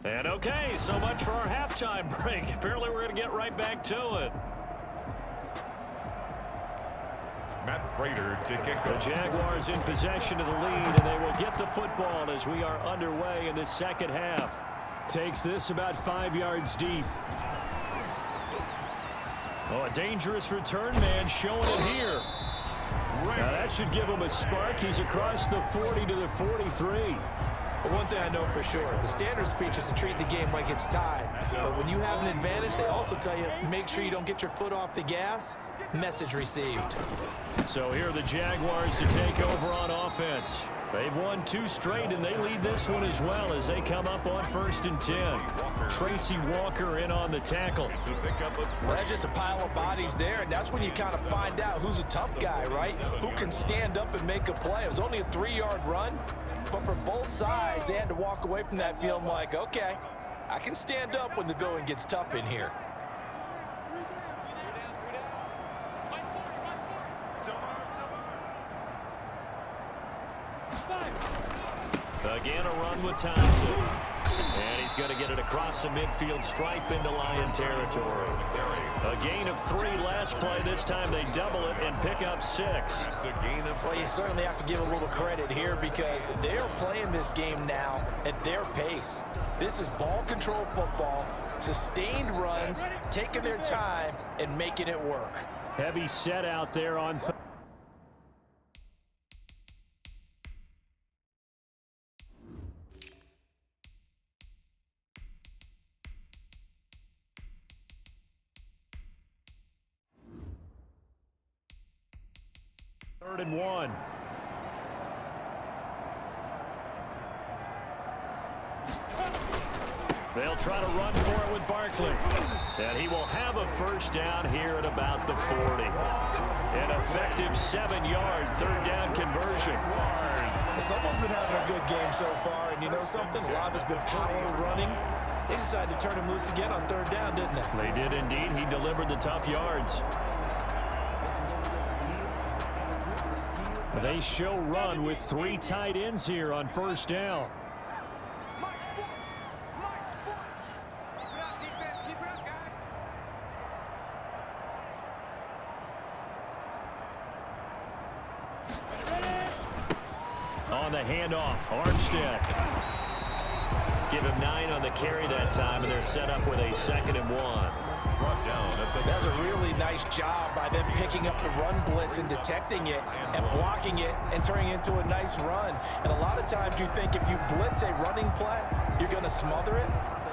And okay, so much for our halftime break. Apparently we're going to get right back to it. Matt Prater to kick The Jaguars in possession of the lead, and they will get the football as we are underway in the second half. Takes this about 5 yards deep. Oh, a dangerous return man showing it here. Now that should give him a spark. He's across the 40 to the 43. But one thing I know for sure, the standard speech is to treat the game like it's tied. But when you have an advantage, they also tell you, make sure you don't get your foot off the gas. Message received. So here are the Jaguars to take over on offense. They've won 2 straight, and they lead this one as well as they come up on 1st and 10. Tracy Walker in on the tackle. Well, that's just a pile of bodies there, and that's when you kind of find out who's a tough guy, right? Who can stand up and make a play. It was only a 3-yard run, but for both sides, they had to walk away from that feeling like, okay, I can stand up when the going gets tough in here. Again, a run with Thompson. And he's going to get it across the midfield stripe into Lion territory. A gain of 3 last play. This time they double it and pick up 6. Well, you certainly have to give a little credit here because they are playing this game now at their pace. This is ball control football, sustained runs, taking their time and making it work. Heavy set out there on third. And 1. They'll try to run for it with Barkley. And he will have a first down here at about the 40. An effective 7-yard third down conversion. Someone's been having a good game so far, and you know something? A lot of it's been power running. They decided to turn him loose again on 3rd down, didn't they? They did indeed. He delivered the tough yards. They show run with 3 tight ends here on 1st down. On the handoff, Armstead. Give him 9 on the carry that time, and they're set up with a 2nd and 1. That was a really nice job by them picking up the run blitz and detecting it and blocking it and turning it into a nice run. And a lot of times you think if you blitz a running play, you're going to smother it.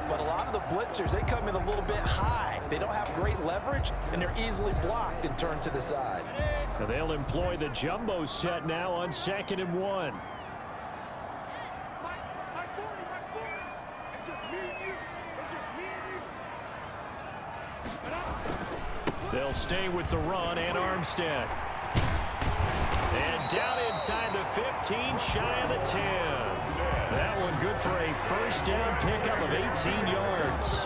But a lot of the blitzers, they come in a little bit high. They don't have great leverage, and they're easily blocked and turned to the side. And they'll employ the jumbo set now on 2nd and 1. They'll stay with the run and Armstead. And down inside the 15, shy of the 10. That one good for a first down pickup of 18 yards.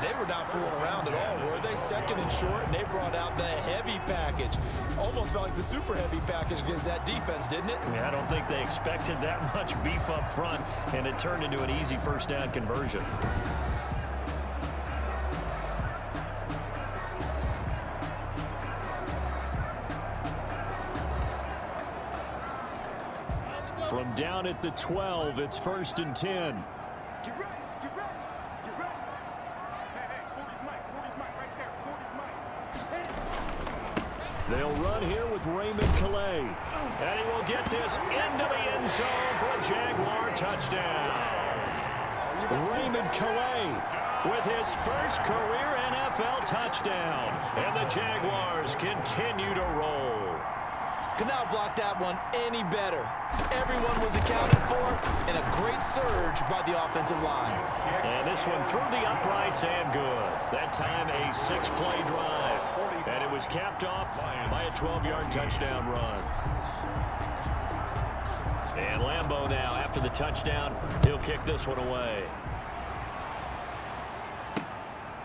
They were not fooling around at all, were they? 2nd and short, and they brought out the heavy package. Almost felt like the super heavy package against that defense, didn't it? Yeah, I don't think they expected that much beef up front, and it turned into an easy first down conversion. From down at the 12, it's 1st and 10. They'll run here with Raymond Calais. And he will get this into the end zone for a Jaguar touchdown. Raymond Calais with his first career NFL touchdown. And the Jaguars continue to roll. Could not block that one any better. Everyone was accounted for, and a great surge by the offensive line. And this one through the uprights and good. That time a 6-play drive. And it was capped off by a 12-yard touchdown run. And Lambeau now, after the touchdown, he'll kick this one away.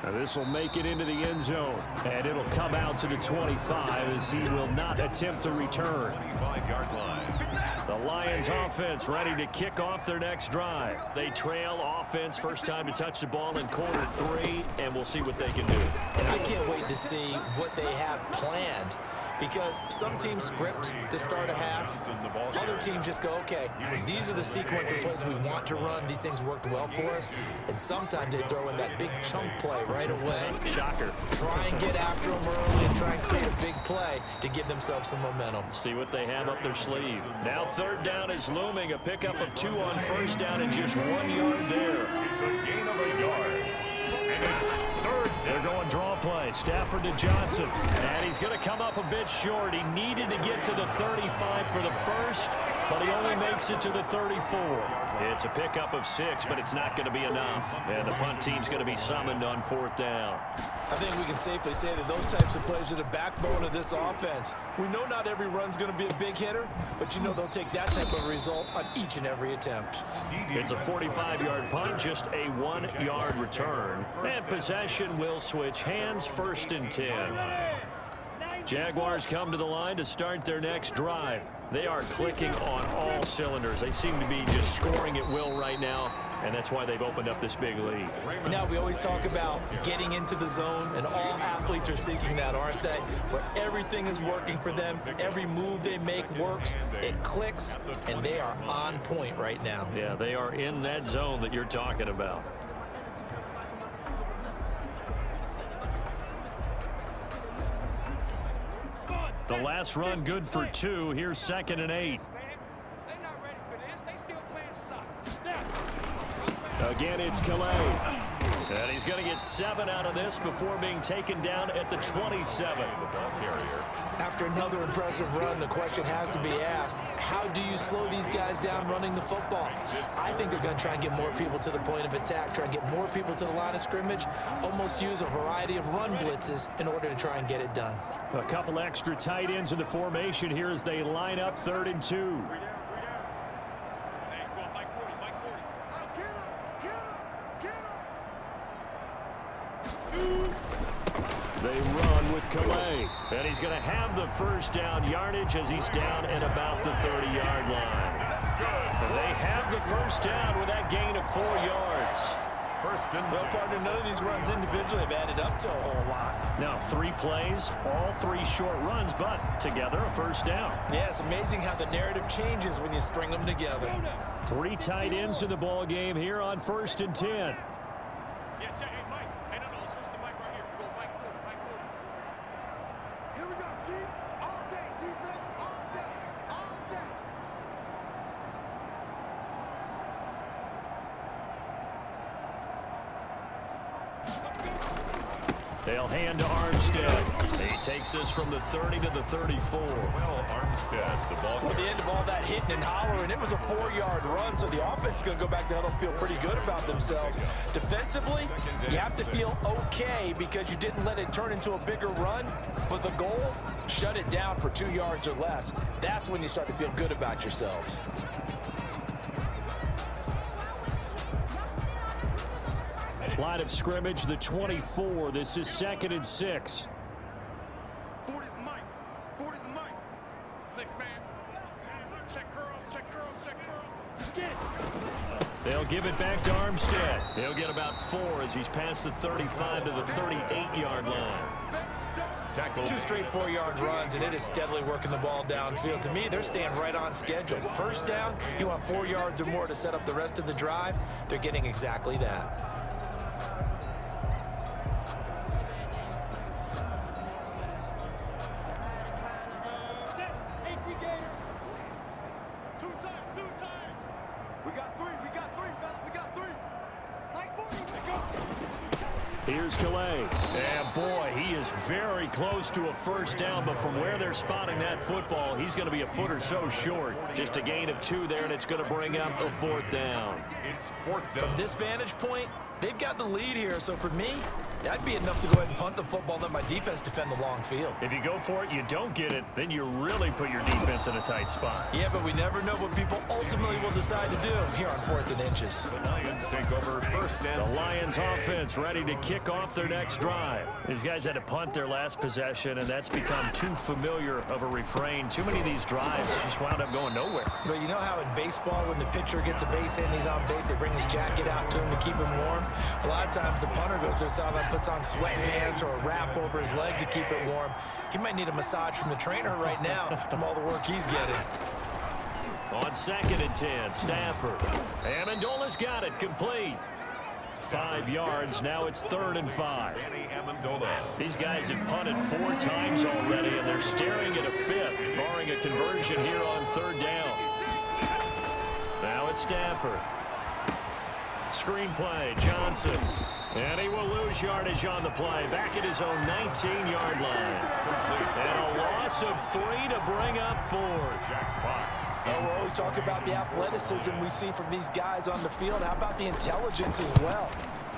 Now this will make it into the end zone, and it'll come out to the 25 as he will not attempt to return. The Lions offense ready to kick off their next drive. They trail offense, first time to touch the ball in quarter 3, and we'll see what they can do. And I can't wait to see what they have planned, because some teams script to start a half. Other teams just go, okay, these are the sequence of plays we want to run. These things worked well for us. And sometimes they throw in that big chunk play right away. Shocker. Try and get after them early and try and create a big play to give themselves some momentum. See what they have up their sleeve. Now third down is looming. A pickup of 2 on first down and just 1 yard there. It's a gain of a yard. And it's third down. They're going draw play. Stafford to Johnson. And he's going to come up a bit short. He needed to get to the 35 for the first, but he only makes it to the 34. It's a pickup of 6, but it's not going to be enough. And the punt team's going to be summoned on fourth down. I think we can safely say that those types of plays are the backbone of this offense. We know not every run's going to be a big hitter, but you know they'll take that type of result on each and every attempt. It's a 45-yard punt, just a 1-yard return. And possession will switch hands, first and 10. Jaguars come to the line to start their next drive. They are clicking on all cylinders. They seem to be just scoring at will right now, and that's why they've opened up this big lead. Now, we always talk about getting into the zone, and all athletes are seeking that, aren't they? Where everything is working for them. Every move they make works. It clicks, and they are on point right now. Yeah, they are in that zone that you're talking about. The last run good for 2. Here's 2nd and 8. They're not ready for this. They still playing soccer. Again, it's Calais. And he's going to get 7 out of this before being taken down at the 27. After another impressive run, the question has to be asked, how do you slow these guys down running the football? I think they're going to try and get more people to the point of attack, try and get more people to the line of scrimmage, almost use a variety of run blitzes in order to try and get it done. A couple extra tight ends in the formation here as they line up 3rd and 2. They run with Calais, and he's going to have the first down yardage as he's down at about the 30-yard line. And they have the first down with that gain of 4 yards. First and 10. Well, partner, none of these runs individually have added up to a whole lot. Now 3 plays, all 3 short runs, but together a first down. Yeah, it's amazing how the narrative changes when you string them together. 3 tight ends in the ball game here on 1st and 10. Yeah, check. Hey, Mike. Hey, no, switch the mic right here. Go Mike 40, Mike 40. Here we go. D all day. Defense all day. All day. They'll hand to Armstead. He takes us from the 30 to the 34. Well, Armstead, the ball. At the end of all that hitting and hollering, it was a 4-yard run, so the offense is going to go back there and feel pretty good about themselves. Defensively, you have to feel okay because you didn't let it turn into a bigger run, but the goal, shut it down for 2 yards or less. That's when you start to feel good about yourselves. Line of scrimmage, the 24. This is 2nd and 6. 40's Mike. 40's Mike. 6 man. Check curls, check curls, check curls. Get. They'll give it back to Armstead. He'll get about 4 as he's past the 35 to the 38-yard line. Tackle. 2 straight 4-yard runs, and it is steadily working the ball downfield. To me, they're staying right on schedule. First down, you want 4 yards or more to set up the rest of the drive. They're getting exactly that. Here's Calais. And boy, he is very close to a first down, but from where they're spotting that football, he's going to be a foot or so short. Just a gain of 2 there, and it's going to bring up a 4th down. It's 4th down. From this vantage point, They've got the lead here, so for me, that'd be enough to go ahead and punt the football and let my defense defend the long field. If you go for it, you don't get it, then you really put your defense in a tight spot. Yeah, but we never know what people ultimately will decide to do here on 4th and inches. The Lions take over first and The Lions offense ready to kick off their next drive. These guys had to punt their last possession, and that's become too familiar of a refrain. Too many of these drives just wound up going nowhere. But you know how in baseball, when the pitcher gets a base hit and he's on base, they bring his jacket out to him to keep him warm? A lot of times the punter goes to the sideline, puts on sweatpants or a wrap over his leg to keep it warm. He might need a massage from the trainer right now from all the work he's getting. On 2nd and 10, Stafford. Amendola's got it, complete. 5 yards, now it's 3rd and 5. Danny Amendola. These guys have punted 4 times already, and they're staring at a 5th, barring a conversion here on 3rd down. Now it's Stafford. Screenplay, Johnson. And he will lose yardage on the play, back at his own 19-yard line. And a loss of 3 to bring up 4. We're always talking about the athleticism we see from these guys on the field. How about the intelligence as well?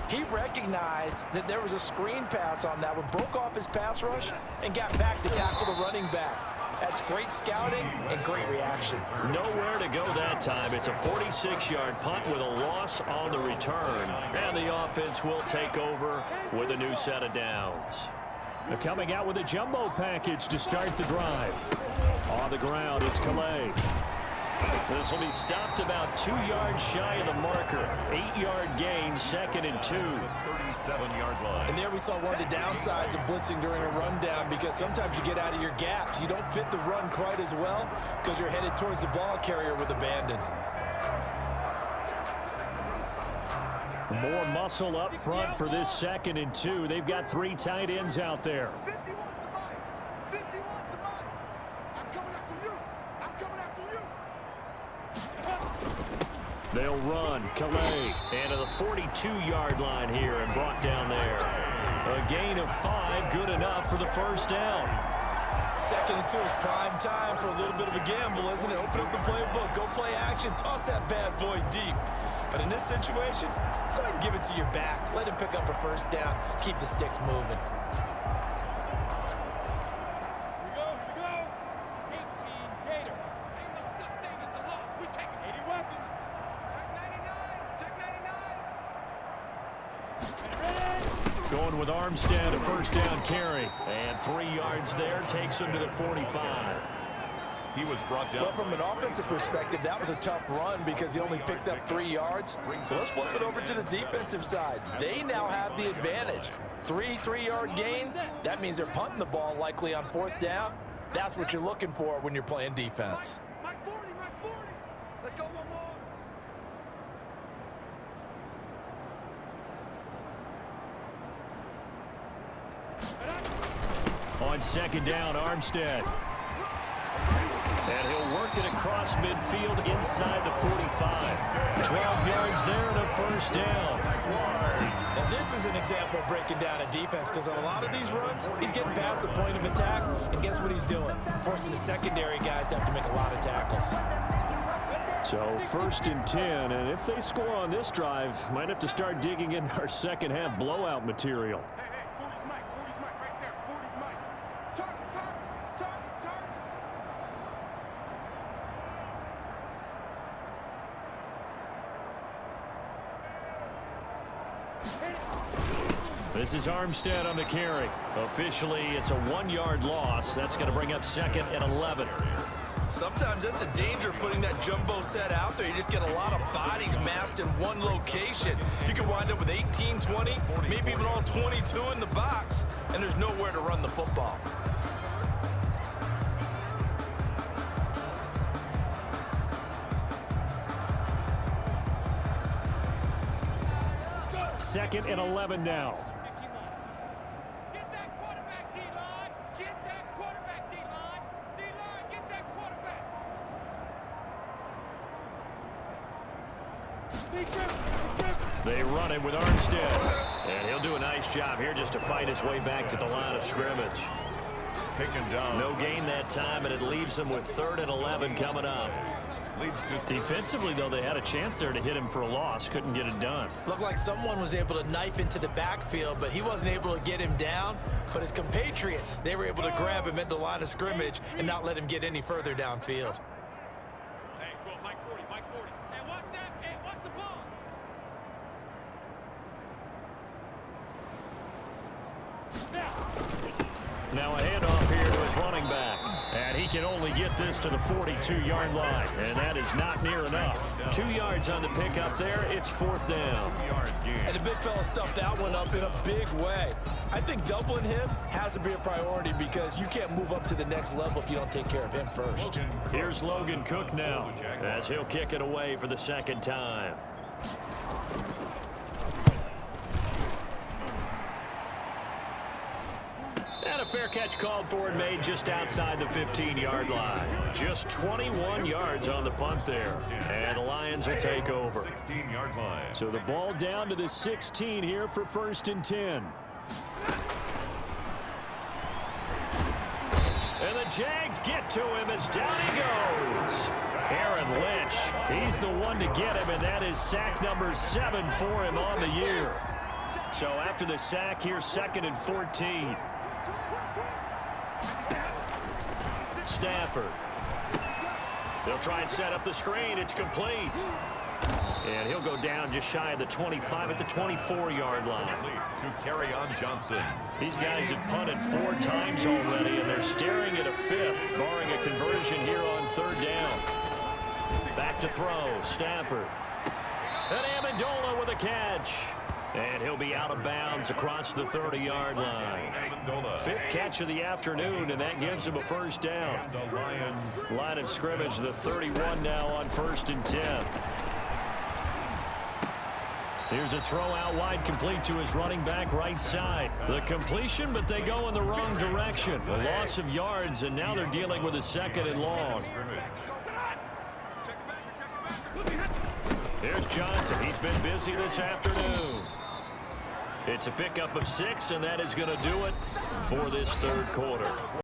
He recognized that there was a screen pass on that one, broke off his pass rush, and got back to tackle the running back. That's great scouting and great reaction. Nowhere to go that time. It's a 46-yard punt with a loss on the return. And the offense will take over with a new set of downs. They're coming out with a jumbo package to start the drive. On the ground, it's Calais. This will be stopped about 2 yards shy of the marker. 8-yard gain, 2nd and 2. 37-yard line. And there we saw one of the downsides of blitzing during a rundown, because sometimes you get out of your gaps. You don't fit the run quite as well because you're headed towards the ball carrier with abandon. More muscle up front for this 2nd and 2. They've got 3 tight ends out there. 51 to mine. 51 to mine. I'm coming after you. I'm coming after you. They'll run. Calais. And to the 42-yard line here and brought down there. A gain of 5, good enough for the 1st down. 2nd and 2 is prime time for a little bit of a gamble, isn't it? Open up the playbook, go play action, toss that bad boy deep. But in this situation, go ahead and give it to your back. Let him pick up a 1st down. Keep the sticks moving. Here we go. 18 Gator. Ain't no such thing as a loss. We taking 80 weapons. Check 99. Going with Armstead, a 1st down carry. And 3 yards there, takes him to the 45. He was brought down. Well, from an offensive perspective, that was a tough run because he only picked up 3 yards. So let's flip it over to the defensive side. They now have the advantage. 3 3-yard gains. That means they're punting the ball likely on 4th down. That's what you're looking for when you're playing defense. Mike 40. Let's go one more. On 2nd down, Armstead. And he'll work it across midfield inside the 45. 12 yards there and a 1st down. Now this is an example of breaking down a defense, because on a lot of these runs, he's getting past the point of attack, and guess what he's doing? Forcing the secondary guys to have to make a lot of tackles. So 1st and 10, and if they score on this drive, might have to start digging in our second half blowout material. Hey, 40's Mike right there. 40's Mike. Target. This is Armstead on the carry. Officially, it's a 1-yard loss. That's going to bring up 2nd and 11. Sometimes that's a danger, putting that jumbo set out there. You just get a lot of bodies massed in one location. You can wind up with 18, 20, maybe even all 22 in the box, and there's nowhere to run the football. Second and 11 now. Get that quarterback, D-line. Get that quarterback, D-line. D-line, get that quarterback. They run it with Armstead. And he'll do a nice job here just to fight his way back to the line of scrimmage. Taken down. No gain that time, and it leaves him with 3rd and 11 coming up. leads to... Defensively, though, they had a chance there to hit him for a loss. Couldn't get it done. Looked like someone was able to knife into the backfield, but he wasn't able to get him down. But his compatriots, they were able to grab him at the line of scrimmage and not let him get any further downfield. Hey, go, Mike 40, Mike 40. Hey, what's that? Hey, what's the ball? Now a handoff here to his running back. And he can only get this to the 42-yard line. And that is not near enough. 2 yards on the pickup there. It's 4th down. And the big fella stuffed that one up in a big way. I think doubling him has to be a priority because you can't move up to the next level if you don't take care of him first. Here's Logan Cook now as he'll kick it away for the 2nd time. And a fair catch called for and made just outside the 15-yard line. Just 21 yards on the punt there. And the Lions will take over. 16-yard line. So the ball down to the 16 here for 1st and 10. And the Jags get to him as down he goes. Aaron Lynch, he's the one to get him, and that is sack number 7 for him on the year. So after the sack, here's 2nd and 14. Stafford. They'll try and set up the screen. It's complete. And he'll go down just shy of the 25 at the 24-yard line. To carry on Johnson. These guys have punted 4 times already, and they're staring at a 5th, barring a conversion here on 3rd down. Back to throw. Stafford. And Amendola with a catch. And he'll be out of bounds across the 30-yard line. 5th catch of the afternoon, and that gives him a 1st down. The Lions. Line of scrimmage, the 31 now on 1st and 10. Here's a throw out wide, complete to his running back right side. The completion, but they go in the wrong direction. A loss of yards, and now they're dealing with a 2nd and long. Here's Johnson. He's been busy this afternoon. It's a pickup of 6, and that is going to do it for this 3rd quarter.